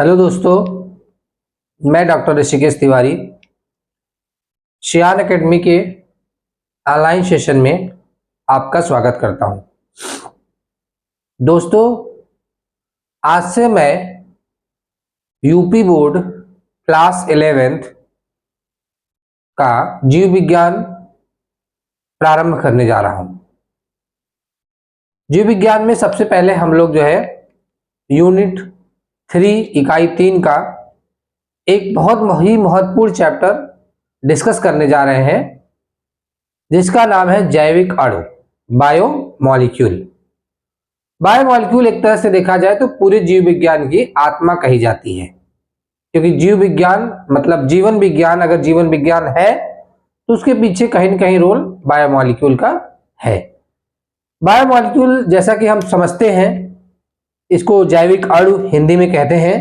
Hello दोस्तों, मैं doctor Rishikesh Tiwari शियान academy के ऑनलाइन सेशन में आपका स्वागत करता हूं। दोस्तों, आज से मैं यूपी बोर्ड क्लास 11th का जीव विज्ञान प्रारंभ करने जा रहा हूं। जीव विज्ञान में सबसे पहले हम लोग यूनिट 3 इकाई 3 का एक बहुत ही महत्वपूर्ण चैप्टर डिस्कस करने जा रहे हैं, जिसका नाम है जैविक अणु, बायोमॉलिक्यूल। बायोमॉलिक्यूल एक तरह से देखा जाए तो पूरे जीव विज्ञान की आत्मा कही जाती है, क्योंकि जीव विज्ञान मतलब जीवन विज्ञान। अगर जीवन विज्ञान है तो उसके पीछे कहीं न कहीं रोल बायोमॉलिक्यूल का है। बायोमॉलिक्यूल जैसा कि हम समझते हैं, इसको जैविक अणु हिंदी में कहते हैं।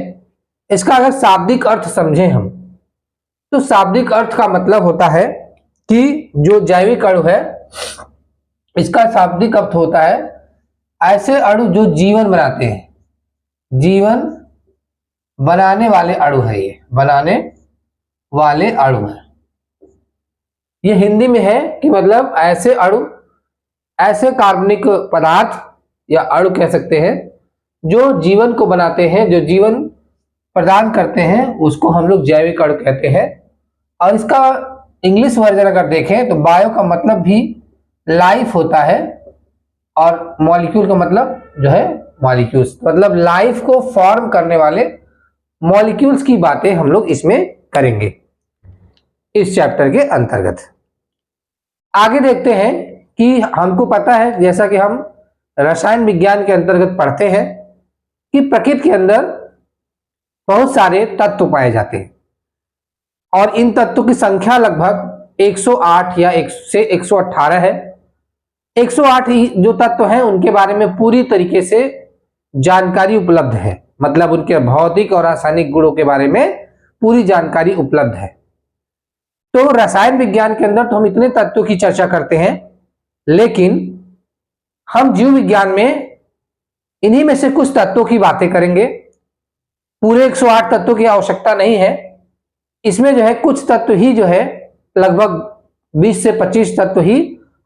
इसका अगर शाब्दिक अर्थ समझें हम, तो शाब्दिक अर्थ का मतलब होता है कि जो जैविक अणु है, इसका शाब्दिक अर्थ होता है ऐसे अणु जो जीवन बनाते हैं। जीवन बनाने वाले अणु है, ये बनाने वाले अणु है। ये हिंदी में है कि मतलब ऐसे अणु, ऐसे कार्बनिक पदार्थ या अणु कह सकते हैं जो जीवन को बनाते हैं, जो जीवन प्रदान करते हैं, उसको हम लोग जैविक अणु कहते हैं। और इसका इंग्लिश वर्जन अगर देखें तो बायो का मतलब भी लाइफ होता है और मॉलिक्यूल का मतलब मॉलिक्यूल्स, मतलब लाइफ को फॉर्म करने वाले मॉलिक्यूल्स की बातें हम लोग इसमें करेंगे इस चैप्टर के अंतर्गत। आगे देखते हैं कि हमको पता है, जैसा कि हम रसायन विज्ञान के अंतर्गत पढ़ते हैं, कि प्रकृति के अंदर बहुत सारे तत्व पाए जाते हैं और इन तत्वों की संख्या लगभग 108 या 1 से 118 है। 108 जो तत्व हैं उनके बारे में पूरी तरीके से जानकारी उपलब्ध है, मतलब उनके भौतिक और रासायनिक गुणों के बारे में पूरी जानकारी उपलब्ध है। तो रसायन विज्ञान के अंदर तो हम इतने तत्वों की चर्चा करते हैं, लेकिन हम जीव विज्ञान में इन्हीं में से कुछ तत्वों की बातें करेंगे। पूरे 108 तत्वों की आवश्यकता नहीं है। इसमें कुछ तत्व ही लगभग 20 से 25 तत्व ही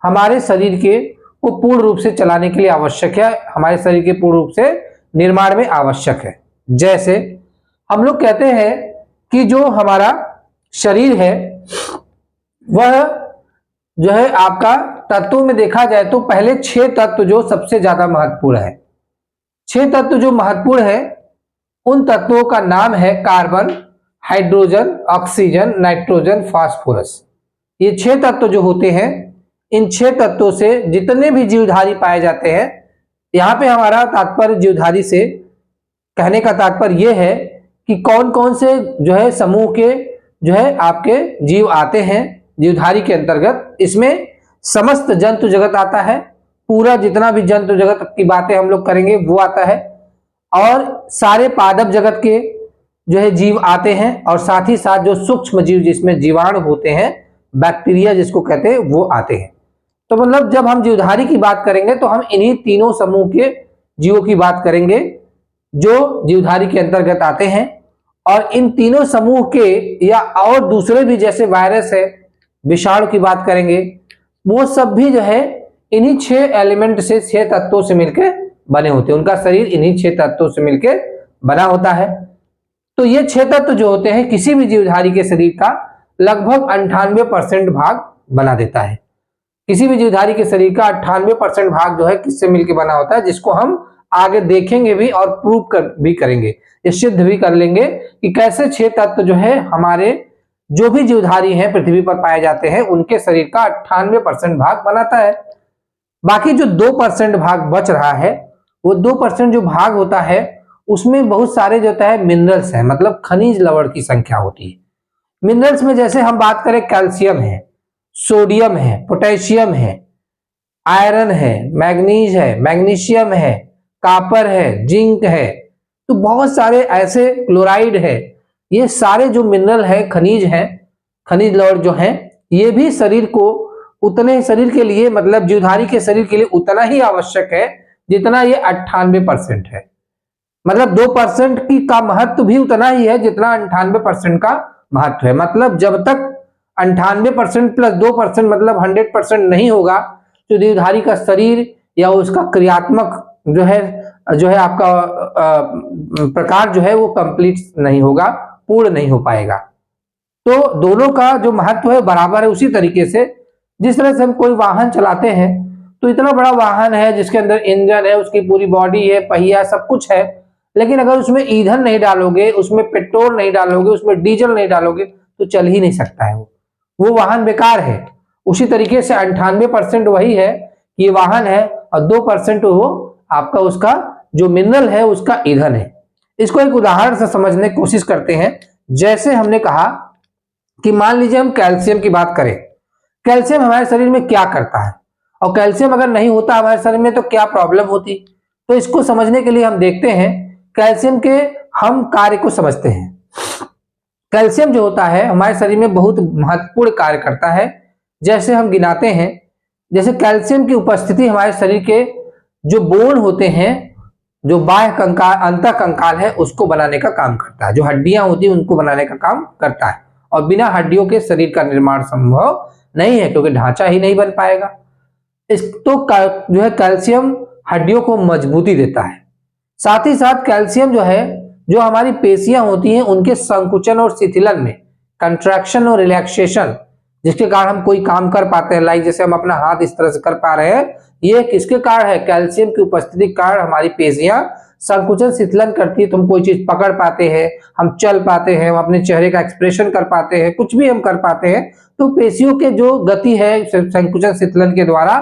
हमारे शरीर के को पूर्ण रूप से चलाने के लिए आवश्यक है, हमारे शरीर के पूर्ण रूप से निर्माण में आवश्यक है। जैसे हम लोग कहते हैं कि जो हमारा शरीर है वह आपका तत्वों में देखा जाए तो पहले 6 तत्व जो सबसे ज्यादा महत्वपूर्ण है, 6 तत्व जो महत्वपूर्ण है, उन तत्वों का नाम है carbon, hydrogen, oxygen, nitrogen, phosphorus. ये 6 तत्व जो होते हैं, इन 6 तत्वों से जितने भी जीवधारी पाए जाते हैं, यहाँ पे हमारा तात्पर्य जीवधारी से कहने का तात्पर्य यह है कि कौन कौन से समूह के आपके जीव आते हैं जीवधारी के अंतर्गत। इसमें समस्त जंतु जगत आता है, पूरा जितना भी जंतु जगत की बातें हम लोग करेंगे वो आता है, और सारे पादप जगत के जीव आते हैं, और साथ ही साथ जो सूक्ष्म जीव जिसमें जीवाणु होते हैं, बैक्टीरिया जिसको कहते हैं, वो आते हैं। तो मतलब जब हम जीवधारी की बात करेंगे तो हम इन्हीं तीनों समूह के जीवों की बात करेंगे जो जीवधारी के अंतर्गत आते हैं। और इन तीनों समूह के या और दूसरे भी जैसे वायरस है, विषाणु की बात करेंगे, वो सब भी इन्हीं 6 एलिमेंट से, 6 तत्वों से मिलकर बने होते हैं। उनका शरीर इन्हीं 6 तत्वों से मिलकर बना होता है। तो ये 6 तत्व जो होते हैं किसी भी जीवधारी के शरीर का लगभग 98% भाग बना देता है। किसी भी जीवधारी के शरीर का 98% भाग किससे मिलकर बना होता है, जिसको हम आगे देखेंगे भी और प्रूव भी करेंगे, ये सिद्ध भी कर लेंगे कि कैसे 6 तत्व हमारे जो भी जीवधारी हैं पृथ्वी पर पाए जाते हैं, उनके शरीर का 98% भाग बनाता है। बाकी जो 2% भाग बच रहा है, वो 2% जो भाग होता है उसमें बहुत सारे मिनरल्स हैं, मतलब खनिज लवण की संख्या होती है। मिनरल्स में जैसे हम बात करें, कैल्शियम है, सोडियम है, पोटेशियम है, आयरन है, मैग्नीज है, मैग्नीशियम है, कॉपर है, जिंक है, तो बहुत सारे ऐसे, क्लोराइड है। ये सारे जो मिनरल है, खनिज है, खनिज लवण जो है, ये भी शरीर को उतने, शरीर के लिए मतलब जीवधारी के शरीर के लिए उतना ही आवश्यक है जितना ये 98% है। मतलब 2% की का महत्व भी उतना ही है जितना 98% का महत्व है। मतलब जब तक 98% प्लस 2% मतलब 100% नहीं होगा तो देहधारी का शरीर या उसका क्रियात्मक जो है आपका प्रकार जो है वो कंप्लीट नहीं होगा, पूर्ण नहीं हो पाएगा। तो दोनों का जो महत्व है बराबर है। उसी तरीके से जिस तरह से हम कोई वाहन चलाते हैं तो इतना बड़ा वाहन है जिसके अंदर इंजन है, उसकी पूरी बॉडी है, पहिया, सब कुछ है, लेकिन अगर उसमें ईंधन नहीं डालोगे, उसमें पेट्रोल नहीं डालोगे, उसमें डीजल नहीं डालोगे तो चल ही नहीं सकता है, वो वाहन बेकार है। उसी तरीके से 98% वही है, ये वाहन है, और 2% वो आपका उसका जो मिनरल है उसका ईंधन है। इसको एक उदाहरण से समझने की कोशिश करते हैं। जैसे हमने कहा कि मान लीजिए हम कैल्शियम की बात करें, कैल्शियम हमारे शरीर में क्या करता है, और कैल्शियम अगर नहीं होता हमारे शरीर में तो क्या प्रॉब्लम होती। तो इसको समझने के लिए हम देखते हैं कैल्शियम के हम कार्य को समझते हैं। कैल्शियम जो होता है हमारे शरीर में बहुत महत्वपूर्ण कार्य करता है। जैसे हम गिनाते हैं, जैसे कैल्शियम की उपस्थिति हमारे शरीर के जो बोन होते हैं, जो बाह्य कंकाल, अंतः कंकाल है, उसको बनाने का काम करता है। जो हड्डियां होती हैं उनको बनाने का काम करता है, और बिना हड्डियों के शरीर का निर्माण संभव नहीं है, क्योंकि ढांचा ही नहीं बन पाएगा। जो है कैल्शियम हड्डियों को मजबूती देता है। साथ ही साथ कैल्शियम जो है, जो हमारी पेशियां होती हैं उनके संकुचन और शिथिलन में, कंट्रैक्शन और रिलैक्सेशन, जिसके कारण हम कोई काम कर पाते हैं, लाइक जैसे हम अपना हाथ इस तरह से कर पा रहे हैं, ये किसके कारण है? कैल्शियम की उपस्थिति के कारण हमारी पेशियां संकुचन शिथिलन करती है, तो हम कोई चीज पकड़ पाते हैं, हम चल पाते हैं, हम अपने चेहरे का एक्सप्रेशन कर पाते हैं, कुछ भी हम कर पाते हैं, तो पेशियों के जो गति है संकुचन शिथिलन के द्वारा,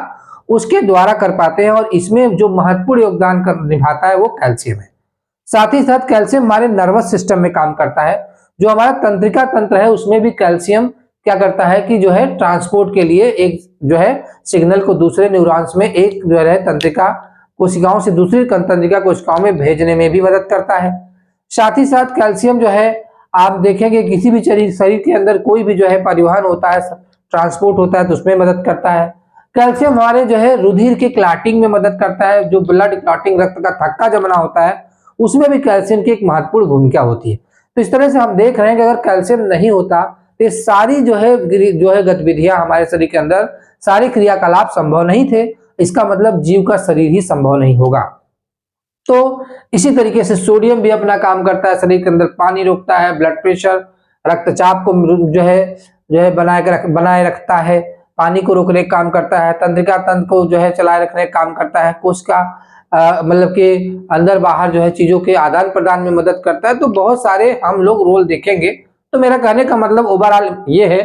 उसके द्वारा कर पाते हैं। और इसमें जो महत्वपूर्ण योगदान निभाता है वो कैल्शियम है। साथ ही साथ कैल्शियम हमारे नर्वस सिस्टम में काम करता है। जो हमारा तंत्रिका तंत्र है उसमें भी कैल्शियम क्या करता है कि जो है ट्रांसपोर्ट के लिए एक जो है सिग्नल को दूसरे न्यूरॉन्स में, एक जो है तंत्रिका कोशिकाओं से दूसरी तंत्रिका कोशिकाओं में भेजने में भी मदद करता है। साथ ही साथ कैल्शियम जो है, आप देखेंगे किसी भी शरीर के अंदर कोई भी जो है परिवहन होता है, ट्रांसपोर्ट होता है, तो उसमें मदद करता है। कैल्शियम हमारे जो है रुधिर के क्लॉटिंग में मदद करता है। जो ब्लड क्लॉटिंग, रक्त का थक्का जमना होता है, उसमें भी कैल्शियम की एक महत्वपूर्ण भूमिका होती है। तो इस तरह से हम देख रहे हैं कि अगर कैल्शियम नहीं होता तो ये सारी जो है गतिविधियां हमारे शरीर के अंदर, सारे क्रियाकलाप संभव नहीं थे। इसका मतलब जीव का शरीर ही संभव नहीं होगा। तो इसी तरीके से सोडियम भी अपना काम करता है, शरीर के अंदर पानी रोकता है, ब्लड प्रेशर, रक्तचाप को जो है बनाए रखता है, पानी को रोकने का काम करता है, तंत्रिका तंत्र को जो है चलाए रखने का काम करता है, कोशिका मतलब के अंदर बाहर जो है चीजों के आदान प्रदान में मदद करता है। तो बहुत सारे हम लोग रोल देखेंगे। तो मेरा कहने का मतलब ओवरऑल ये है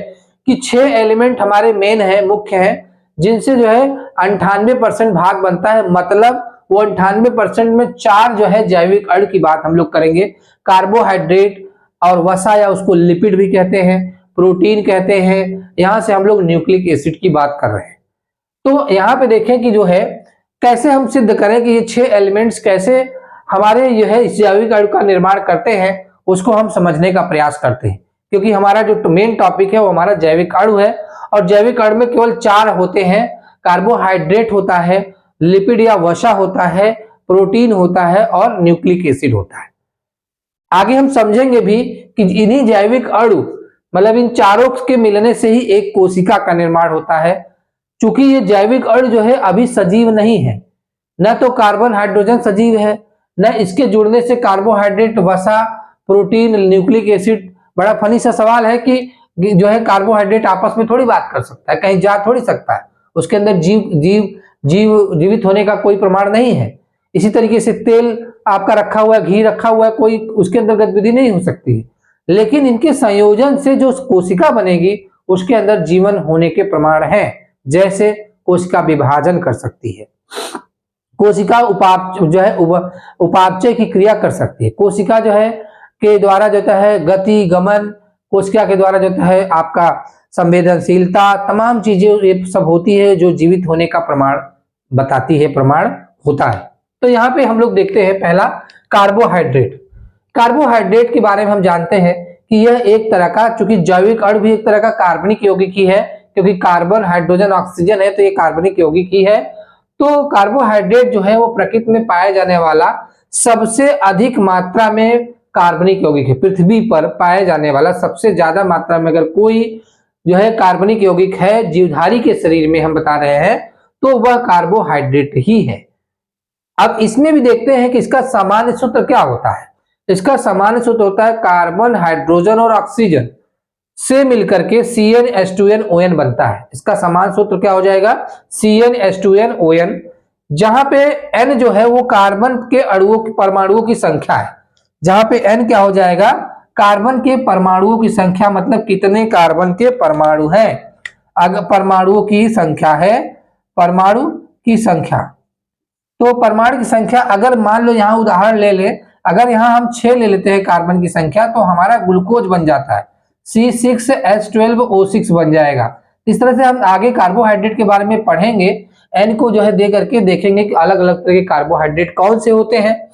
कि 6 एलिमेंट हमारे मेन है, मुख्य है, जिनसे जो है 98% भाग बनता है। मतलब वो 98% में 4 जो है जैविक अणु की बात हम लोग करेंगे। कार्बोहाइड्रेट और वसा, या उसको लिपिड भी कहते हैं, प्रोटीन कहते हैं, यहां से हम लोग न्यूक्लिक एसिड की बात कर रहे हैं। तो यहाँ पे देखें कि जो है कैसे हम सिद्ध करें कि ये 6 एलिमेंट्स कैसे हमारे जो है इस जैविक अणु का निर्माण करते हैं, उसको हम समझने का प्रयास करते हैं। क्योंकि हमारा जो मेन टॉपिक है वो हमारा जैविक अणु है, और जैविक अणु में केवल 4 होते हैं। कार्बोहाइड्रेट होता है, लिपिड या वसा होता है, प्रोटीन होता है, और न्यूक्लिक एसिड होता है। आगे हम समझेंगे भी कि इन्हीं जैविक अणु, मतलब इन चारों के मिलने से ही एक कोशिका का निर्माण होता है। चूंकि ये जैविक अणु जो है अभी सजीव नहीं है, न तो कार्बन हाइड्रोजन सजीव है, न इसके जुड़ने से कार्बोहाइड्रेट, वसा, प्रोटीन, न्यूक्लिक एसिड। बड़ा फनी सा सवाल है कि जो है कार्बोहाइड्रेट आपस में थोड़ी बात कर सकता है, कहीं जा थोड़ी सकता है, उसके अंदर जीवित होने का कोई प्रमाण नहीं है। इसी तरीके से तेल आपका रखा हुआ है, घी रखा हुआ है, कोई उसके अंदर गतिविधि नहीं हो सकती है, लेकिन इनके संयोजन से जो कोशिका बनेगी उसके अंदर जीवन होने के प्रमाण हैं। जैसे कोशिका विभाजन कर सकती है, कोशिका उपापचय की क्रिया कर सकती है, कोशिका जो है के द्वारा जो है गति गमन, कोशिका के द्वारा जो है आपका संवेदनशीलता, तमाम चीजें ये सब होती है जो जीवित होने का प्रमाण बताती है, प्रमाण होता है। तो यहाँ पे हम लोग देखते हैं पहला कार्बोहाइड्रेट। कार्बोहाइड्रेट के बारे में हम जानते हैं कि यह एक तरह का, चूंकि जैविक अणु भी एक तरह का कार्बनिक यौगिक ही है, क्योंकि कार्बन, हाइड्रोजन, ऑक्सीजन है, तो ये कार्बनिक यौगिक ही है। तो कार्बोहाइड्रेट जो है वो प्रकृति में पाया जाने वाला सबसे अधिक मात्रा में कार्बनिक यौगिक है। पृथ्वी पर पाए जाने वाला सबसे ज्यादा मात्रा में अगर कोई जो है कार्बनिक यौगिक है जीवधारी के शरीर में हम बता रहे हैं तो वह कार्बोहाइड्रेट ही है। अब इसमें भी देखते हैं कि इसका सामान्य सूत्र क्या होता है। इसका सामान्य सूत्र होता है कार्बन, हाइड्रोजन और ऑक्सीजन से मिलकर के CnH2nOn बनता है। इसका समान सूत्र क्या हो जाएगा, CnH2nOn, जहां पे n जो है वो कार्बन के अणुओं की परमाणुओं की संख्या है। जहां पे n क्या हो जाएगा, कार्बन के परमाणुओं की संख्या, मतलब कितने कार्बन के परमाणु हैं। अगर परमाणुओं की संख्या है, परमाणु की संख्या, तो परमाणु की संख्या अगर मान लो यहां उदाहरण ले ले, अगर यहां हम 6 ले लेते हैं कार्बन की संख्या, तो हमारा ग्लूकोज बन जाता है C6H12O6 बन जाएगा। इस तरह से हम आगे कार्बोहाइड्रेट के बारे में पढ़ेंगे, एन को जो है दे करके देखेंगे कि अलग अलग तरह के कार्बोहाइड्रेट कौन से होते हैं।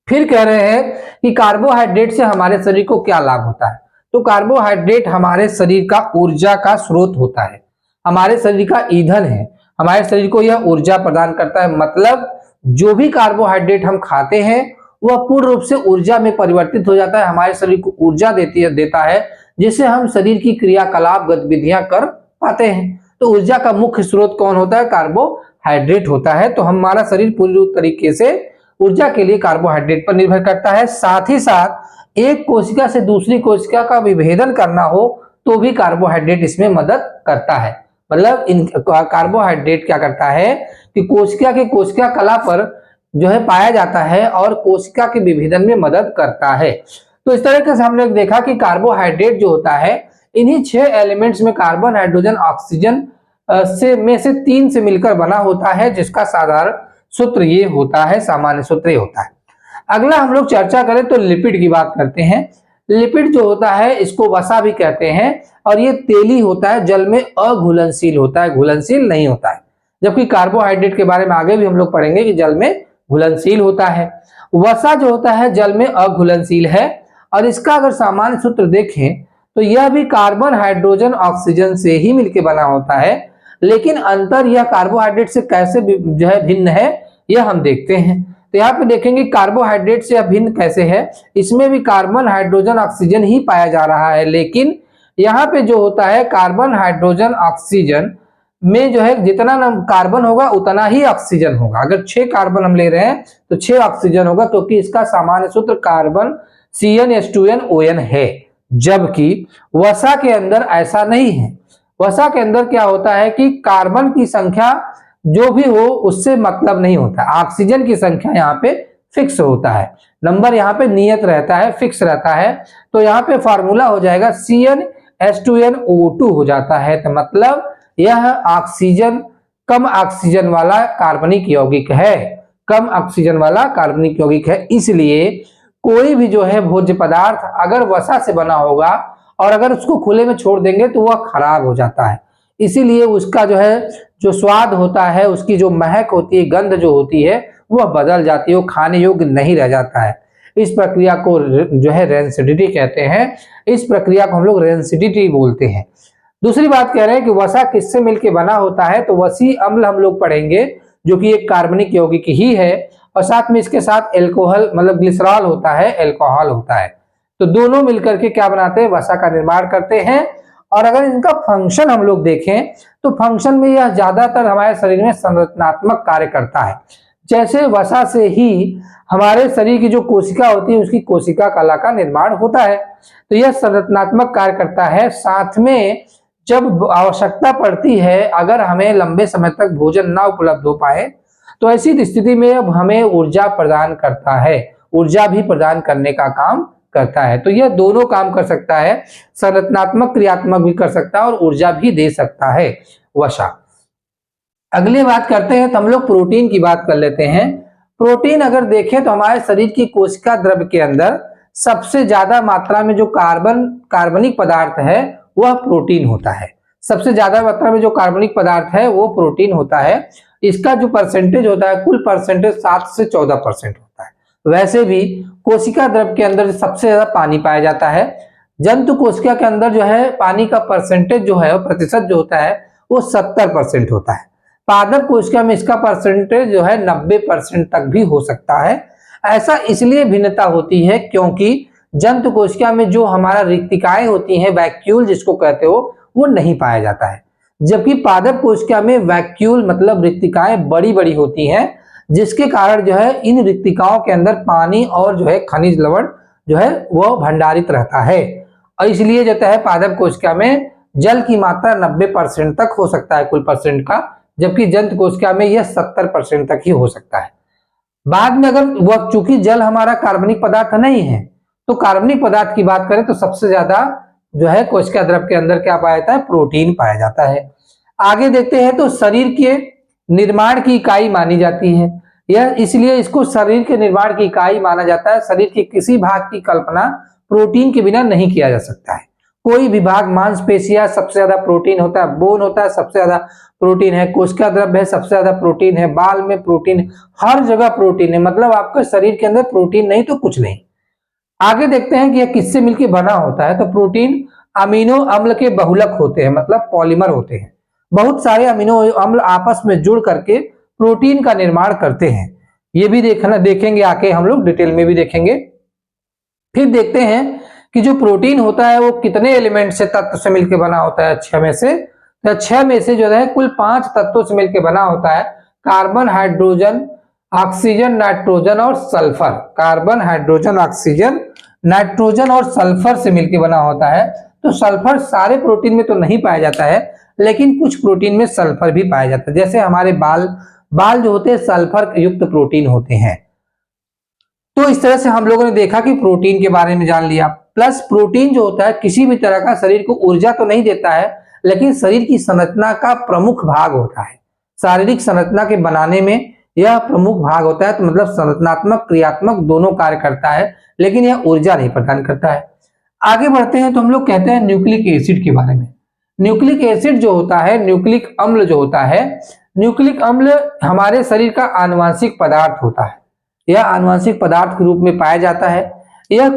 फिर कह रहे हैं कि कार्बोहाइड्रेट से हमारे शरीर को क्या लाभ होता है। तो कार्बोहाइड्रेट हमारे शरीर का ऊर्जा का स्रोत होता है, हमारे शरीर का ईंधन है, हमारे शरीर को यह ऊर्जा प्रदान करता है। मतलब जो भी कार्बोहाइड्रेट हम खाते हैं वह पूर्ण रूप से ऊर्जा में परिवर्तित हो जाता है, हमारे शरीर को ऊर्जा देता है, जिससे हम शरीर की क्रियाकलाप गतिविधियां कर पाते हैं। तो ऊर्जा का मुख्य स्रोत कौन होता है, कार्बोहाइड्रेट होता है। तो हमारा शरीर पूरी तरीके से ऊर्जा के लिए कार्बोहाइड्रेट पर निर्भर करता है। साथ ही साथ एक कोशिका से दूसरी कोशिका का विभेदन करना हो तो भी कार्बोहाइड्रेट इसमें मदद करता है। मतलब इन कार्बोहाइड्रेट क्या करता है कि कोशिका के कोशिका कला पर जो है पाया जाता है और कोशिका के विभेदन में मदद करता है। तो इस तरह से हमने देखा कि कार्बोहाइड्रेट जो होता है इन्हीं 6 एलिमेंट्स में कार्बन, हाइड्रोजन, ऑक्सीजन से 3 से मिलकर बना होता है, जिसका साधारण सूत्र ये होता है, सामान्य सूत्र ये होता है। अगला हम लोग चर्चा करें तो लिपिड की बात करते हैं। लिपिड जो होता है इसको वसा भी कहते हैं और ये तेली होता है, जल में अघुलनशील होता है, घुलनशील नहीं होता है। जबकि कार्बोहाइड्रेट के बारे में आगे भी हम लोग पढ़ेंगे कि जल में घुलनशील होता है। वसा जो होता है जल में अघुलनशील है और इसका अगर सामान्य सूत्र देखें तो यह भी कार्बन, हाइड्रोजन, ऑक्सीजन से ही मिलकर बना होता है। लेकिन अंतर यह कार्बोहाइड्रेट से कैसे जो है भिन्न है यह हम देखते हैं। तो यहाँ पे देखेंगे कार्बोहाइड्रेट से यह भिन्न कैसे है। इसमें भी कार्बन, हाइड्रोजन, ऑक्सीजन ही पाया जा रहा है, लेकिन यहाँ पे जो होता है कार्बन, हाइड्रोजन, ऑक्सीजन में जो है जितना कार्बन होगा उतना ही ऑक्सीजन होगा। अगर 6 कार्बन हम ले रहे हैं तो 6 ऑक्सीजन होगा, क्योंकि इसका सामान्य सूत्र कार्बन CnH2nOn है। जबकि वसा के अंदर ऐसा नहीं है। वसा के अंदर क्या होता है कि कार्बन की संख्या जो भी हो उससे मतलब नहीं होता, ऑक्सीजन की संख्या यहाँ पे फिक्स होता है, नंबर यहाँ पे नियत रहता है, फिक्स रहता है। तो यहाँ पे फार्मूला हो जाएगा CnH2nO2 हो जाता है। तो मतलब यह ऑक्सीजन, कम ऑक्सीजन वाला कार्बनिक यौगिक है, कम ऑक्सीजन वाला कार्बनिक यौगिक है। इसलिए कोई भी जो है भोज्य पदार्थ अगर वसा से बना होगा और अगर उसको खुले में छोड़ देंगे तो वह खराब हो जाता है। इसीलिए उसका जो है जो स्वाद होता है, उसकी जो महक होती है, गंध जो होती है वह बदल जाती है, वो खाने योग्य नहीं रह जाता है। इस प्रक्रिया को जो है रेंसिडिटी कहते हैं। इस प्रक्रिया को हम लोग रेंसिडिटी बोलते हैं। दूसरी बात कह रहे हैं कि वसा किससे मिलके बना होता है, तो वसी अम्ल हम लोग पढ़ेंगे जो कि एक कार्बनिक यौगिक ही है और साथ में इसके साथ एल्कोहल मतलब ग्लिसरॉल होता है, अल्कोहल होता है। तो दोनों मिलकर के क्या बनाते हैं, वसा का निर्माण करते हैं। और अगर इनका फंक्शन हम लोग देखें तो फंक्शन में यह ज्यादातर हमारे शरीर में संरचनात्मक कार्य करता है। जैसे वसा से ही हमारे शरीर की जो कोशिका होती है उसकी कोशिका कला का निर्माण होता है, तो यह संरचनात्मक कार्य करता है। साथ में जब आवश्यकता पड़ती है, अगर हमें लंबे समय तक भोजन ना उपलब्ध हो पाए तो ऐसी स्थिति में अब हमें ऊर्जा प्रदान करता है, ऊर्जा भी प्रदान करने का काम करता है। तो यह दोनों काम कर सकता है, संरचनात्मक क्रियात्मक भी कर सकता है और ऊर्जा भी दे सकता है वसा। अगली बात करते हैं तो हम लोग प्रोटीन की बात कर लेते हैं। प्रोटीन अगर देखें तो हमारे शरीर की कोशिका द्रव्य के अंदर सबसे ज्यादा मात्रा में जो कार्बनिक पदार्थ है वह प्रोटीन होता है। सबसे ज्यादा मात्रा में जो कार्बनिक पदार्थ है वो प्रोटीन होता है। इसका जो परसेंटेज होता है, कुल परसेंटेज 7 से 14% होता है। वैसे भी कोशिका द्रव्य के अंदर सबसे ज्यादा पानी पाया जाता है। जंतु कोशिका के अंदर जो है पानी का परसेंटेज जो है, प्रतिशत जो होता है वो 70% होता है। पादप कोशिका में इसका परसेंटेज जो है 90% तक भी हो सकता है। ऐसा इसलिए भिन्नता होती है क्योंकि जंतु कोशिका में जो हमारा रिक्तिकाएं होती हैं, वैक्यूल जिसको कहते हो, वो नहीं पाया जाता है, जबकि पादप कोशिका में वैक्यूल मतलब रिक्तिकाएं बड़ी बड़ी होती हैं, जिसके कारण जो है इन रिक्तिकाओं के अंदर पानी और जो है खनिज लवण जो है वो भंडारित रहता है, और इसलिए जो है पादप कोशिका में जल की मात्रा 90% तक हो सकता है कुल परसेंट का, जबकि जंतु कोशिका में यह 70% तक ही हो सकता है। बाद में अगर वह चूंकि जल हमारा कार्बनिक पदार्थ नहीं है, तो कार्बनिक पदार्थ की बात करें तो सबसे ज्यादा जो है कोशिका द्रव के अंदर क्या पाया जाता है, प्रोटीन पाया जाता है। आगे देखते हैं तो शरीर के निर्माण की इकाई मानी जाती है, यह इसलिए इसको शरीर के निर्माण की इकाई माना जाता है। शरीर के किसी भाग की कल्पना प्रोटीन के बिना नहीं किया जा सकता है। कोई भी भाग, मांसपेशियां सबसे ज्यादा प्रोटीन होता है, बोन होता है सबसे ज्यादा प्रोटीन है, कोशिका द्रव है सबसे ज्यादा प्रोटीन है, बाल में प्रोटीन, हर जगह प्रोटीन है, मतलब आपके शरीर के अंदर प्रोटीन नहीं तो कुछ नहीं। आगे देखते हैं कि यह किससे मिलकर बना होता है, तो प्रोटीन अमीनो अम्ल के बहुलक होते हैं, मतलब पॉलीमर होते हैं। बहुत सारे अमीनो अम्ल आपस में जुड़ करके प्रोटीन का निर्माण करते हैं। ये भी देखेंगे आके हम लोग डिटेल में भी देखेंगे। फिर देखते हैं कि जो प्रोटीन होता है वो कितने एलिमेंट से, तत्व से मिलकर बना होता है, 6 में से। तो 6 में से जो है कुल 5 तत्वों से मिलकर बना होता है। कार्बन, हाइड्रोजन, ऑक्सीजन, नाइट्रोजन और sulphur. Carbon, hydrogen, oxygen, nitrogen और सल्फर से मिलकर बना होता है। तो सल्फर सारे प्रोटीन में तो नहीं पाया जाता है, लेकिन कुछ प्रोटीन में सल्फर भी पाया जाता है। जैसे हमारे बाल जो होते हैं सल्फर युक्त प्रोटीन होते हैं। तो इस तरह से हम लोगों ने देखा कि प्रोटीन के बारे में जान लिया। प्लस प्रोटीन जो होता है किसी भी तरह का शरीर को ऊर्जा तो नहीं देता है, लेकिन शरीर की संरचना का प्रमुख भाग होता है। शारीरिक संरचना के बनाने में यह प्रमुख भाग होता है, तो मतलब संरचनात्मक क्रियात्मक दोनों कार्य करता है, लेकिन यह ऊर्जा नहीं प्रदान करता है। आगे बढ़ते हैं तो हम लोग कहते हैं न्यूक्लिक एसिड के बारे में। न्यूक्लिक एसिड जो होता है, न्यूक्लिक अम्ल जो होता है, न्यूक्लिक अम्ल हमारे शरीर का आनुवंशिक पदार्थ होता है। यह आनुवंशिक पदार्थ के रूप में पाया जाता है। यह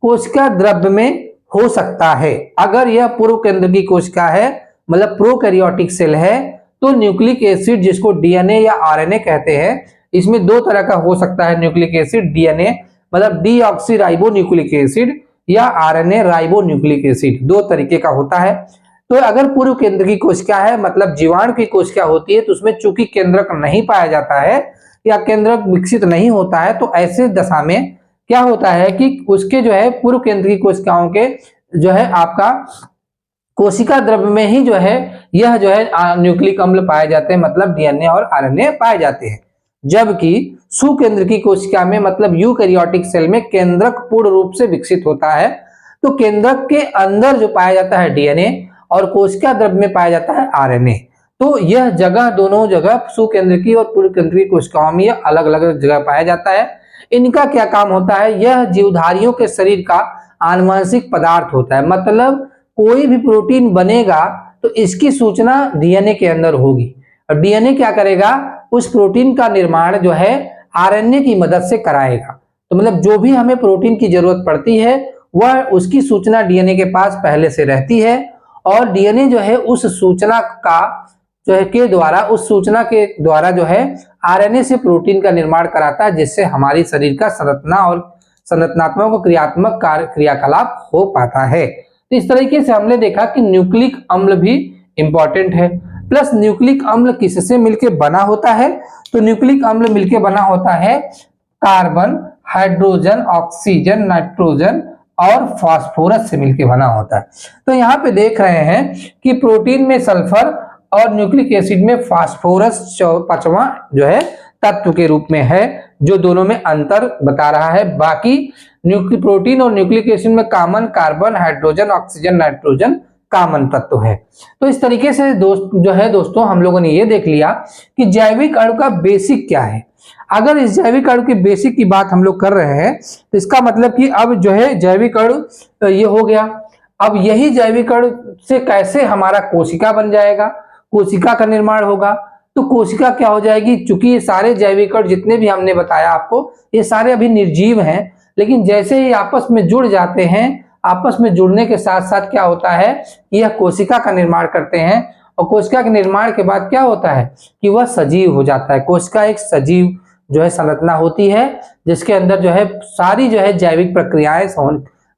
कोशिका द्रव्य में हो सकता है। अगर यह पूर्व केंद्र की कोशिका है, मतलब प्रोकैरियोटिक सेल है, तो न्यूक्लिक एसिड जिसको डीएनए या आरएनए कहते हैं, इसमें 2 तरह का हो सकता है न्यूक्लिक एसिड। डीएनए मतलब डीऑक्सी राइबो न्यूक्लिक एसिड, या आरएनए राइबो न्यूक्लिक एसिड, 2 तरीके का होता है। तो अगर पूर्व केंद्र की कोशिका है, मतलब जीवाणु की कोशिका होती है, तो उसमें चूंकि केंद्रक नहीं पाया जाता है या केंद्रक विकसित नहीं होता है, तो ऐसे दशा में क्या होता है कि उसके जो है पूर्व केंद्र की कोशिकाओं के जो है आपका कोशिका द्रव्य में ही जो है यह जो है न्यूक्लिक अम्ल पाए जाते हैं, मतलब डीएनए और आरएनए पाए जाते हैं। जबकि सुकेंद्र की कोशिका में, मतलब यूकैरियोटिक सेल में, केंद्रक पूर्ण रूप से विकसित होता है। तो केंद्रक के अंदर जो पाया जाता है डीएनए और कोशिका द्रव्य में पाया जाता है आरएनए। तो यह जगह, दोनों जगह सुकेंद्र की और पूर्व केंद्र की कोशिकाओं में यह अलग अलग जगह पाया जाता है। इनका क्या काम होता है, यह जीवधारियों के शरीर का आनुवंशिक पदार्थ होता है। मतलब कोई भी प्रोटीन बनेगा तो इसकी सूचना डीएनए के अंदर होगी, और डीएनए क्या करेगा, उस प्रोटीन का निर्माण जो है आरएनए की मदद से कराएगा। तो मतलब जो भी हमें प्रोटीन की जरूरत पड़ती है वह उसकी सूचना डीएनए के पास पहले से रहती है, और डीएनए जो है उस सूचना का जो है के द्वारा, उस सूचना के द्वारा जो है आरएनए से प्रोटीन का निर्माण कराता है, जिससे हमारी शरीर का संरचना और संरचनात्मक और क्रियात्मक क्रियाकलाप हो पाता है। तो इस तरीके से हमने देखा कि न्यूक्लिक अम्ल भी इंपॉर्टेंट है। प्लस न्यूक्लिक अम्ल किससे मिलकर बना होता है, तो न्यूक्लिक अम्ल मिलकर बना होता है कार्बन, हाइड्रोजन, ऑक्सीजन, नाइट्रोजन और फास्फोरस से मिलकर बना होता है। तो यहाँ पे देख रहे हैं कि प्रोटीन में सल्फर और न्यूक्लिक एसिड में फास्फोरस 5वां जो है तत्व के रूप में है, जो दोनों में अंतर बता रहा है। बाकी प्रोटीन और न्यूक्लिक एसिड में common carbon, hydrogen, oxygen, nitrogen common तत्व है। तो इस तरीके से दोस्तों हम लोगों ने ये देख लिया कि जैविक अणु का बेसिक क्या है। अगर इस जैविक अणु के बेसिक की बात हम लोग कर रहे हैं, तो इसका मतलब कि अब जो है जैविक अणु ये हो गया। अब यही जैविक अणु से कैसे हमारा कोशिका बन जाएगा, कोशिका का निर्माण होगा। तो कोशिका क्या हो जाएगी, चूंकि ये सारे जैविक अणु जितने भी हमने बताया आपको, ये सारे अभी निर्जीव हैं, लेकिन जैसे ही आपस में जुड़ जाते हैं, आपस में जुड़ने के साथ साथ क्या होता है, यह कोशिका का निर्माण करते हैं, और कोशिका के निर्माण के बाद क्या होता है कि वह सजीव हो जाता है। कोशिका एक सजीव जो है संरचना होती है, जिसके अंदर जो है सारी जो है जैविक प्रक्रियाएं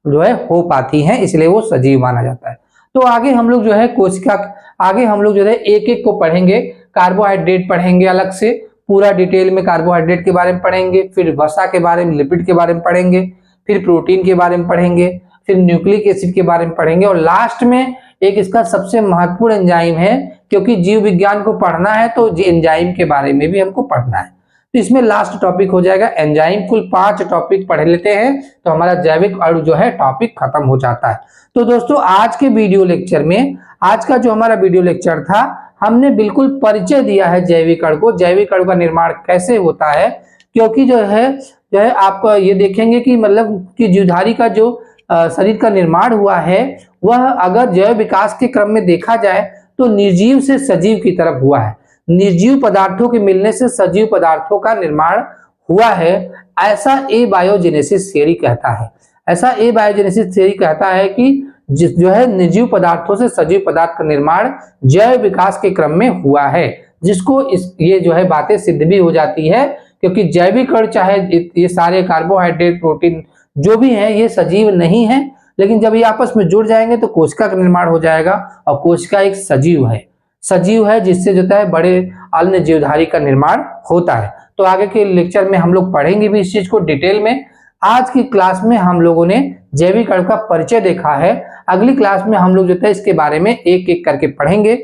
जो है हो पाती हैं, इसलिए वो सजीव माना जाता है। तो आगे हम लोग जो है कोशिका, आगे हम लोग जो है एक एक को पढ़ेंगे। कार्बोहाइड्रेट पढ़ेंगे अलग से, पूरा डिटेल में कार्बोहाइड्रेट के बारे में पढ़ेंगे, फिर वसा के बारे में, लिपिड के बारे में पढ़ेंगे, फिर प्रोटीन के बारे में पढ़ेंगे, फिर न्यूक्लिक एसिड के बारे में पढ़ेंगे, और लास्ट में एक इसका सबसे महत्वपूर्ण एंजाइम है, क्योंकि जीव विज्ञान को पढ़ना है तो एंजाइम के बारे में भी हमको पढ़ना है। तो इसमें लास्ट टॉपिक हो जाएगा एंजाइम। कुल 5 टॉपिक पढ़ लेते हैं तो हमारा जैविक अणु जो है टॉपिक खत्म हो जाता है। तो दोस्तों आज के वीडियो लेक्चर में, आज का जो हमारा वीडियो लेक्चर था, हमने बिल्कुल परिचय दिया है जैविक अणु को, जैविक अणु का निर्माण कैसे होता है। क्योंकि जो है आप ये देखेंगे कि मतलब कि जीवधारी का जो शरीर का निर्माण हुआ है वह अगर जैव विकास के क्रम में देखा जाए तो निर्जीव से सजीव की तरफ हुआ है। निर्जीव पदार्थों के मिलने से सजीव पदार्थों का निर्माण हुआ है, ऐसा एबायोजेनेसिस थ्योरी कहता है। ऐसा एबायोजेनेसिस थ्योरी कहता है कि जो है निर्जीव पदार्थों से सजीव पदार्थ का निर्माण जैव विकास के क्रम में हुआ है, जिसको ये जो है बातें सिद्ध भी हो जाती है। क्योंकि जैविक अणु चाहे ये सारे कार्बोहाइड्रेट, प्रोटीन जो भी है ये सजीव नहीं है, लेकिन जब ये आपस में जुड़ जाएंगे तो कोशिका का निर्माण हो जाएगा, और कोशिका एक सजीव है जिससे जो है बड़े अन्य जीवधारी का निर्माण होता है। तो आगे के लेक्चर में हम लोग पढ़ेंगे भी इस चीज को डिटेल में। आज की क्लास में हम लोगों ने जैविक अणु का परिचय देखा है, अगली क्लास में हम लोग जो है इसके बारे में एक एक करके पढ़ेंगे।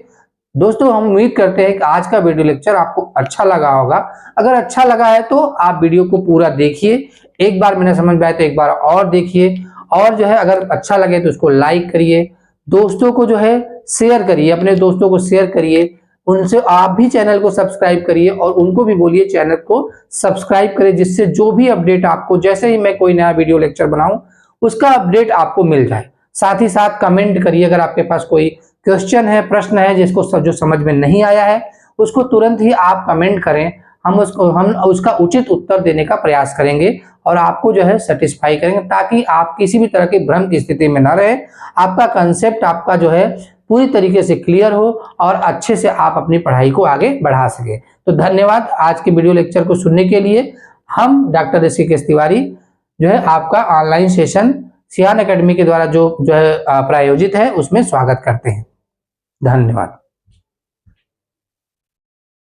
दोस्तों हम उम्मीद करते हैं कि आज का वीडियो लेक्चर आपको अच्छा लगा होगा। अगर अच्छा लगा है तो आप वीडियो को पूरा देखिए, एक बार मैंने समझ में आया तो एक बार और देखिए, और जो है अगर अच्छा लगे तो उसको लाइक करिए, दोस्तों को जो है शेयर करिए, अपने दोस्तों को शेयर करिए, उनसे आप भी चैनल को सब्सक्राइब करिए और उनको भी बोलिए चैनल को सब्सक्राइब करें, जिससे जो भी अपडेट आपको, जैसे ही मैं कोई नया वीडियो लेक्चर बनाऊं उसका अपडेट आपको मिल जाए। साथ ही साथ कमेंट करिए, अगर आपके पास कोई क्वेश्चन है, प्रश्न है जिसको जो समझ में नहीं आया है उसको तुरंत ही आप कमेंट करें, हम उसका उचित उत्तर देने का प्रयास करेंगे और आपको जो है सेटिस्फाई करेंगे, ताकि आप किसी भी तरह के भ्रम की स्थिति में न रहे, आपका कंसेप्ट आपका जो है पूरी तरीके से क्लियर हो और अच्छे से आप अपनी पढ़ाई को आगे बढ़ा सके। तो धन्यवाद आज के वीडियो लेक्चर को सुनने के लिए। हम डॉक्टर ऋषिकेश तिवारी जो है आपका ऑनलाइन सेशन सियान एकेडमी के द्वारा जो है प्रायोजित है उसमें स्वागत करते हैं। धन्यवाद।